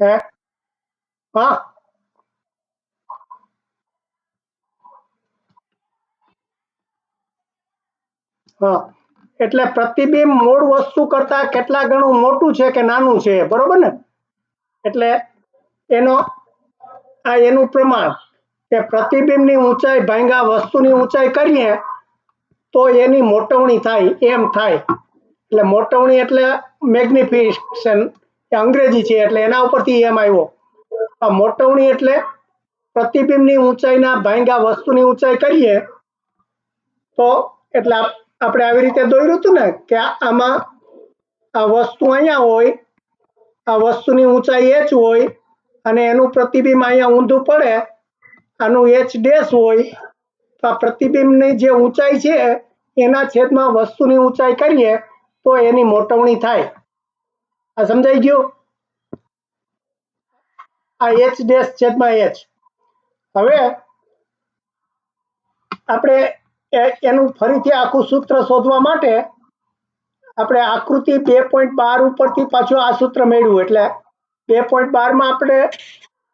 હે હા હા એટલે પ્રતિબિંબ મૂળ વસ્તુ કરતા કેટલા ગણું મોટું છે કે નાનું છે, બરોબર ને? એટલે એનો આ એનું પ્રમાણ કે પ્રતિબિંબની ઊંચાઈ ભાંગા વસ્તુની ઊંચાઈ કરીએ તો એની મોટવણી થાય એમ થાય. એટલે મોટવણી એટલે મેગ્નિફિકેશન એ અંગ્રેજી છે એટલે એના ઉપરથી એમ આવ્યો. આ મોટવણી એટલે પ્રતિબિંબની ઊંચાઈના ભાંગા વસ્તુની ઊંચાઈ કરીએ તો એટલે આપણે આવી રીતે દોર્યું હતું ને કે આમાં આ વસ્તુ અહીંયા હોય, આ વસ્તુની ઊંચાઈ h હોય અને એનું પ્રતિબિંબ અહીંયા ઊંધું પડે, આનું h ડેશ હોય, તો આ પ્રતિબિંબની જે ઊંચાઈ છે એના છેદમાં વસ્તુની ઊંચાઈ કરીએ તો એની મોટવણી થાય. આ સમજાઈ ગયું? આ h ડેશ છેદમાં h. હવે આપણે એનું ફરીથી આખું સૂત્ર શોધવા માટે આપણે આકૃતિ 2.12 ઉપરથી પાછું આ સૂત્ર મેળવ્યું. એટલે 2.12 માં આપણે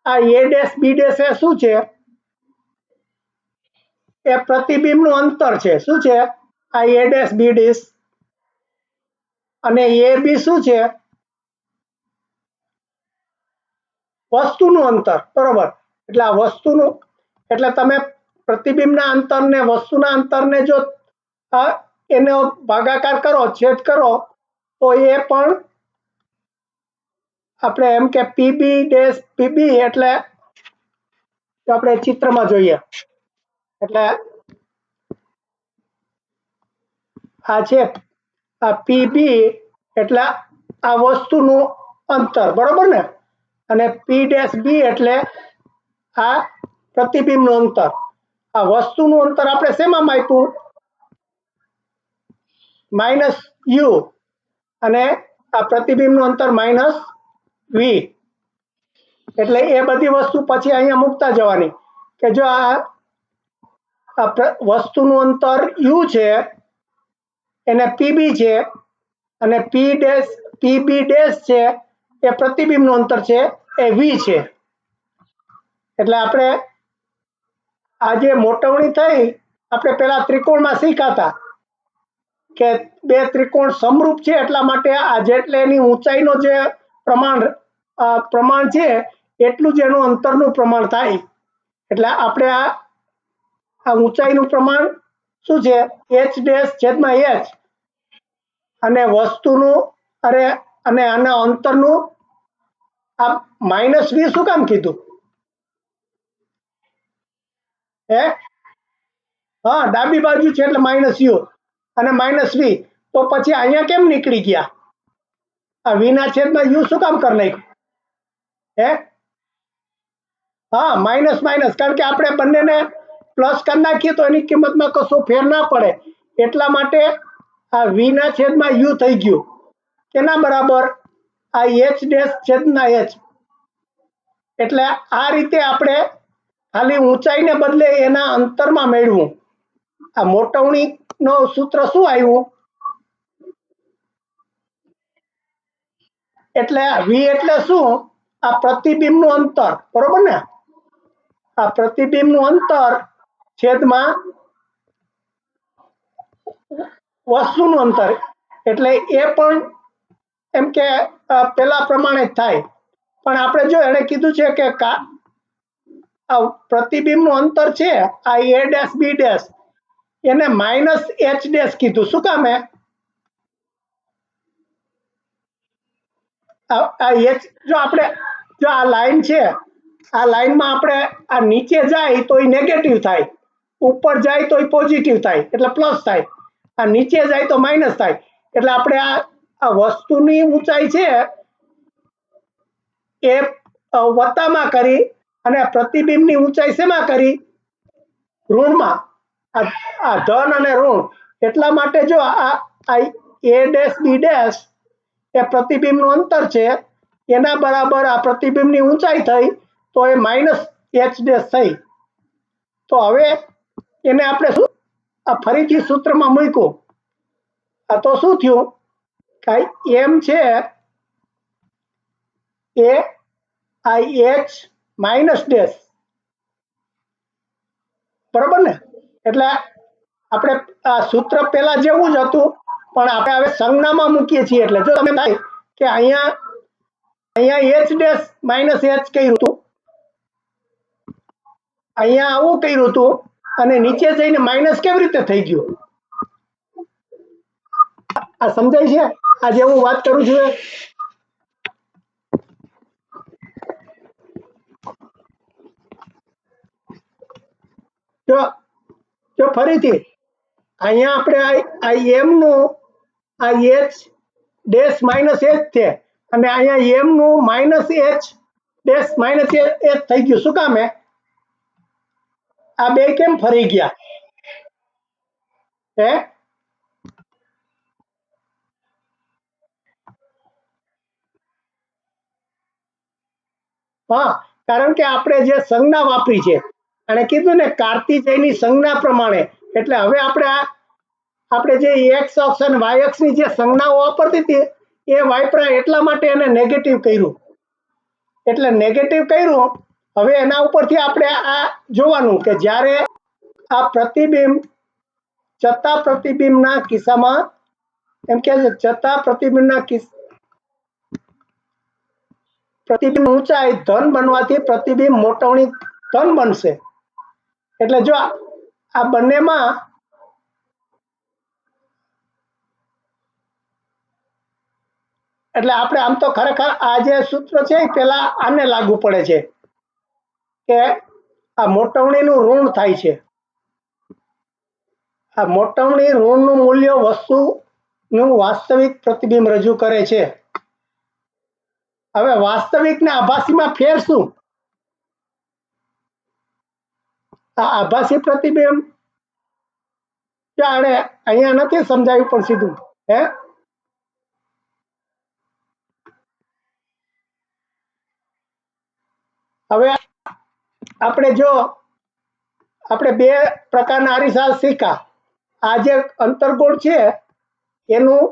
આ a ડેશ b ડેશ એ શું છે? એ પ્રતિબિંબનું અંતર છે. શું છે? આ a ડેશ b ડેશ. અને a b શું છે? વસ્તુનું અંતર, બરોબર? એટલે આ વસ્તુનું એટલે તમે પ્રતિબિંબના અંતરને વસ્તુના અંતરને જો એનો ભાગાકાર કરો, છેદ કરો, તો એ પણ આપણે એમ કે પીબી ડેશ પીબી એટલે આપણે ચિત્રમાં જોઈએ. એટલે આ છે આ પીબી એટલે આ વસ્તુનું અંતર, બરોબર ને? અને પી ડેશ બી એટલે આ પ્રતિબિંબનું અંતર. આ વસ્તુનું અંતર આપણે શેમાં માપ્યું? માઇનસ યુ, અને આ પ્રતિબિંબનું અંતર માઇનસ વી. એટલે એ બધી વસ્તુ પછી અહીંયા મૂકતા જવાની કે જો આ વસ્તુનું અંતર યુ છે એને પીબી છે અને પીબી ડેશ છે એ પ્રતિબિંબનું અંતર છે એ વી છે. એટલે આપણે આ જે મોટવણી થઈ, આપણે પેલા ત્રિકોણમાં શીખાતા કે બે ત્રિકોણ સમરૂપ છે એટલા માટે આ જેટલે એની ઊંચાઈનો જે પ્રમાણ છે એટલું જ એનું અંતરનું પ્રમાણ થાય. એટલે આપણે આ ઊંચાઈનું પ્રમાણ શું છે? h ડેશ છેદમાં h. અને વસ્તુનું અને આના અંતરનું આ માઇનસ વી શું કામ કીધું? હે હા, ડાબી બાજુ છે એટલે માઇનસ યુ અને માઇનસ વી. તો પછી અહીંયા કેમ નીકળી ગયા? આ વી ના છેદમાં યુ શું કામ કરી નાખ્યું? હે હા, માઇનસ માઇનસ, કારણ કે આપણે બંનેને પ્લસ કરી નાખીએ તો એની કિંમતમાં કશો ફેર ના પડે એટલા માટે આ વી ના છેદમાં યુ થઈ ગયું. કેના બરાબર? આ h ડેશ છેદના h. એટલે આ રીતે આપણે ખાલી ઊંચાઈને બદલે એના અંતરમાં મેળવું. આ મોટવણી નો સૂત્ર શું આવ્યું? એટલે વી એટલે શું? આ પ્રતિબિંબનું અંતર, બરોબર ને? આ પ્રતિબિંબનું અંતર છેદમાં વસ્તુનું અંતર. એટલે એ પણ એમ કે પેલા પ્રમાણે જ થાય. પણ આપણે જો એને કીધું છે કે આ પ્રતિબિંબનું અંતર છે આ a ડેશ બી ડેશ એને માઇનસ h ડેશ કીધું. શું કામ? જો આપણે જો આ લાઈન છે, આ લાઈનમાં આપણે આ નીચે જાય તો એ નેગેટિવ થાય, ઉપર જાય તો એ પોઝિટિવ થાય એટલે પ્લસ થાય, આ નીચે જાય તો માઇનસ થાય. એટલે આપણે આ વસ્તુની ઊંચાઈ છે એ વત્તામાં કરી અને પ્રતિબિંબની ઊંચાઈ શેમાં કરી? ઋણમાં. આ ધન અને ઋણ. એટલા માટે જો આ a ડેશ બી ડેશ એ પ્રતિબિંબનું અંતર છે એના બરાબર આ પ્રતિબિંબની ઊંચાઈ થઈ તો એ માઇનસ h ડેશ થઈ. તો હવે એને આપણે શું ફરીથી સૂત્રમાં મૂક્યું. આ તો શું થયું? એમ છે એ આ એચ માઇનસ ડેશ, બરોબર ને? એટલે આપણે આ સૂત્ર પહેલા જેવું જ હતું, પણ આપણે હવે સંજ્ઞામાં મૂકીએ છીએ. એટલે જો તમે થાય કે અહીંયા અહીંયા એચ ડેશ માઇનસ એચ કર્યું હતું, અહીંયા આવું કર્યું હતું, અને નીચે જઈને માઇનસ કેવી રીતે થઈ ગયું? આ સમજાય છે આજે હું વાત કરું છું? જો જો ફરીથી અહીંયા આપણે આ એમ નું આ એચ ડેશ માઇનસ એચ છે, અને અહીંયા એમ નું minus H dash minus H થઈ ગયું. શું કામે? આ બે કેમ ફરી ગયા? હે? હા, કારણ કે આપણે જે સંજ્ઞા વાપરી છે, અને કીધું ને કાર્તિજયની સંજ્ઞા પ્રમાણે, એટલે હવે આપણે જે એક્સ અક્ષ અને વાય અક્ષની જે સંજ્ઞાઓ વાપરતી હતી એ વાપરા, એટલા માટે એને નેગેટિવ કર્યું. એટલે નેગેટિવ કર્યું. હવે એના ઉપરથી આપણે આ જોવાનું કે જ્યારે આ પ્રતિબિંબ ચત્તા પ્રતિબિંબના કિસ્સામાં એમ કે છે ચત્તા પ્રતિબિંબના પ્રતિબિંબ ઊંચાઈ ધન બનવાથી પ્રતિબિંબ મોટવણી ધન બનશે. એટલે જો આ બંનેમાં એટલે આપણે આમ તો ખરેખર આ જે સૂત્ર છે એ પેલા આને લાગુ પડે છે કે આ મોટવણીનું ઋણ થાય છે. આ મોટવણી ઋણનું મૂલ્ય વસ્તુનું વાસ્તવિક પ્રતિબિંબ રજૂ કરે છે. હવે વાસ્તવિક ને આભાસીમાં ફેર શું? આ આભાસી પ્રતિબિંબ આને અહીંયા નથી સમજાવ્યું પણ સીધું. હે? હવે આપણે જો આપણે બે પ્રકારના અરીસા શીખ્યા. આ જે અંતર્ગોળ છે એનું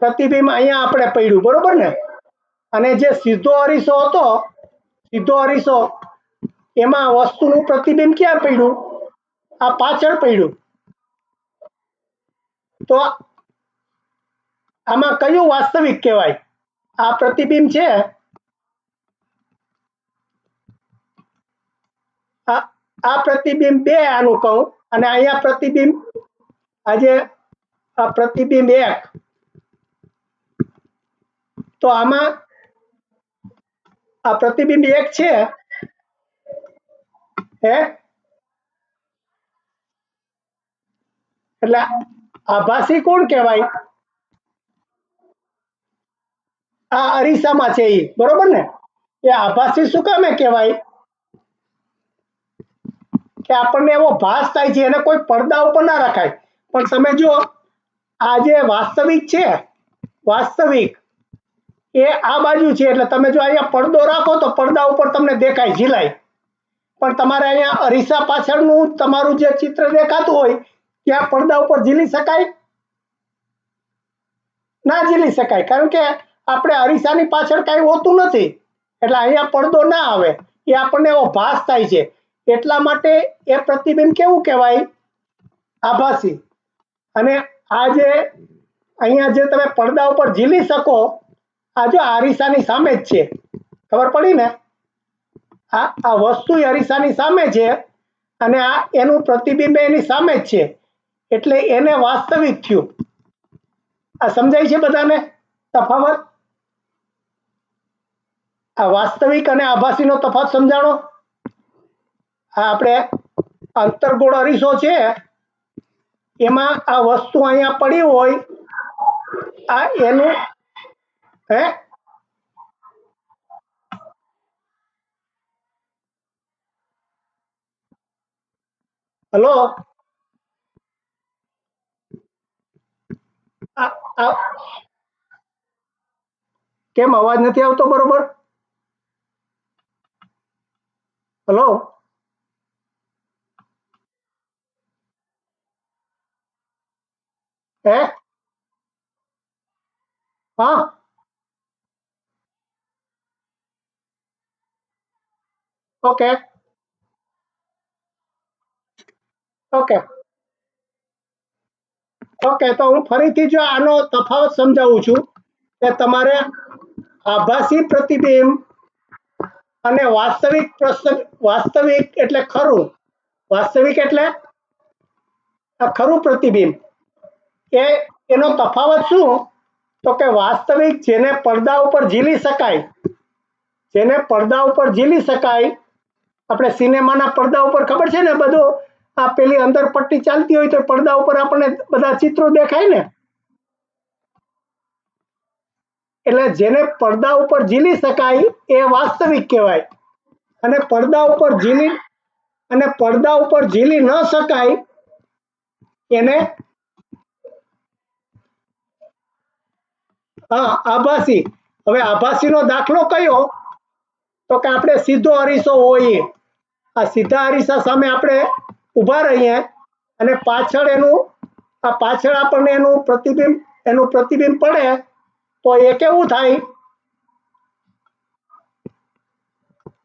પ્રતિબિંબ અહીંયા આપણે પડ્યું, બરોબર ને? અને જે સીધો અરીસો હતો, સીધો અરીસો, એમાં વસ્તુનું પ્રતિબિંબ ક્યાં પડ્યું? આ પાછળ પડ્યું. તો આમાં કયું વાસ્તવિક કહેવાય? આ પ્રતિબિંબ છે, આ પ્રતિબિંબ બે આનું કહું, અને અહીંયા પ્રતિબિંબ આજે આ પ્રતિબિંબ એક. તો આમાં આ પ્રતિબિંબ એક છે. હે? એટલે આભાસી કોણ કહેવાય? આ અરીસામાં છે એ, બરોબર ને? એ આભાસી શું કામે કહેવાય? કે આપણને એવો ભાસ થાય છે, એને કોઈ પડદા ઉપર ના રખાય. પણ તમે જો આ જે વાસ્તવિક છે, વાસ્તવિક એ આ બાજુ છે, એટલે તમે જો અહીંયા પડદો રાખો તો પડદા ઉપર તમને દેખાય, ઝીલાય. પણ તમારે અહીંયા અરીસા પાછળનું તમારું જે ચિત્ર દેખાતું હોય ત્યાં પડદા ઉપર ઝીલી શકાય? ના ઝીલી શકાય, કારણ કે આપણે અરીસાની પાછળ કાંઈ હોતું નથી, એટલે અહીંયા પડદો ના આવે. એ આપણને એવો ભાસ થાય છે. એટલા માટે એ પ્રતિબિંબ કેવું કહેવાય? આભાસી. અને આ જે અહીંયા જે તમે પડદા ઉપર ઝીલી શકો, આ જો અરીસાની સામે જ છે, ખબર પડી ને? આ વસ્તુ અરીસાની સામે છે, અને આ એનું પ્રતિબિંબ એની સામે જ છે, એટલે એને વાસ્તવિક થયું. આ સમજાય છે બધાને તફાવત? આ વાસ્તવિક અને આભાસીનો તફાવત સમજાણો? આ આપણે અંતર્ગોળ અરીસો છે, એમાં આ વસ્તુ અહીંયા પડી હોય, આ એનું હે? હલો? કેમ અવાજ નથી આવતો બરોબર? હલો? હે? હા, ઓકે ઓકે ઓકે, તો હું ફરીથી જો આનો તફાવત સમજાવું છું કે તમારે આભાસી પ્રતિબિંબ અને વાસ્તવિક એટલે ખરું, વાસ્તવિક એટલે આ ખરું પ્રતિબિંબ, એ એનો તફાવત શું? તો કે વાસ્તવિક જેને પડદા ઉપર ઝીલી શકાય, જેને પડદા ઉપર ઝીલી શકાય, આપણે સિનેમાના પડદા ઉપર ખબર છે ને બધું, આ પેલી અંદર પટ્ટી ચાલતી હોય તો પડદા ઉપર આપણને બધા ચિત્રો દેખાય ને, એટલે જેને પડદા ઉપર ઝીલી શકાય એ વાસ્તવિક કહેવાય, અને પડદા ઉપર ઝીલી ન શકાય એને હા આભાસી. હવે આભાસીનો દાખલો કયો? તો કે આપણે સીધો અરીસો હોય, આ સીધા અરીસા સામે આપણે ઊભા રહીએ અને પાછળ આપણને એનું પ્રતિબિંબ પડે તો એ કેવું થાય?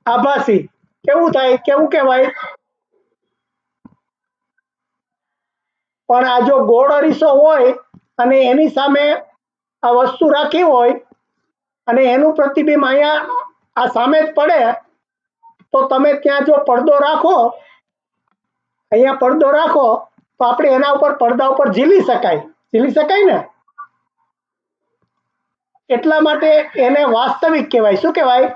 આભાસી. કેવું થાય? કેવું કહેવાય? પણ આ જો ગોળ અરીસો હોય અને એની સામે આ વસ્તુ રાખી હોય અને એનું પ્રતિબિંબ અહીંયા આ સામે જ પડે, તો તમે ત્યાં જો પડદો રાખો, અહીંયા પડદો રાખો, તો આપણે એના ઉપર પડદા ઉપર ઝીલી શકાય ને, એટલા માટે એને વાસ્તવિક કહેવાય. શું કહેવાય?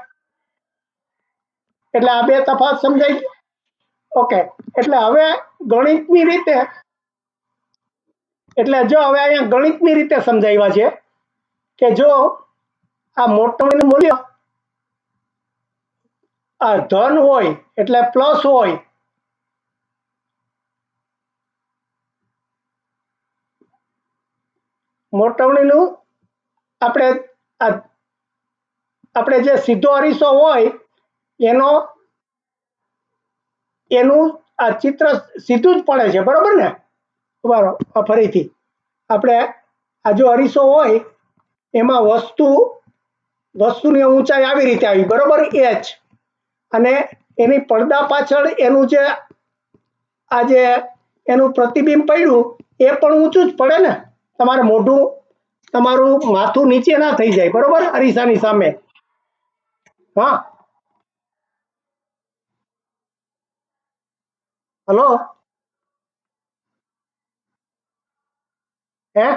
એટલે આ બે તફાવત સમજાય. ઓકે, એટલે હવે ગણિતની રીતે, એટલે જો હવે અહીંયા ગણિતની રીતે સમજાવ્યા છે કે જો આ મોટું મૂલ્ય આ ધન હોય એટલે પ્લસ હોય, મોટવણીનું આપણે આપણે જે સીધો અરીસો હોય એનો એનું આ ચિત્ર સીધું જ પડે છે, બરોબર ને? બરાબર, ફરીથી આપણે આ જો અરીસો હોય એમાં વસ્તુની ઊંચાઈ આવી રીતે આવી, બરોબર, એચ, અને એની પડદા પાછળ એનું જે આ જે એનું પ્રતિબિંબ પડ્યું એ પણ ઊંચું જ પડે ને. તમારું માથું નીચે ના થઈ જાય, બરોબર, અરીસાની સામે. હા, હલો, હે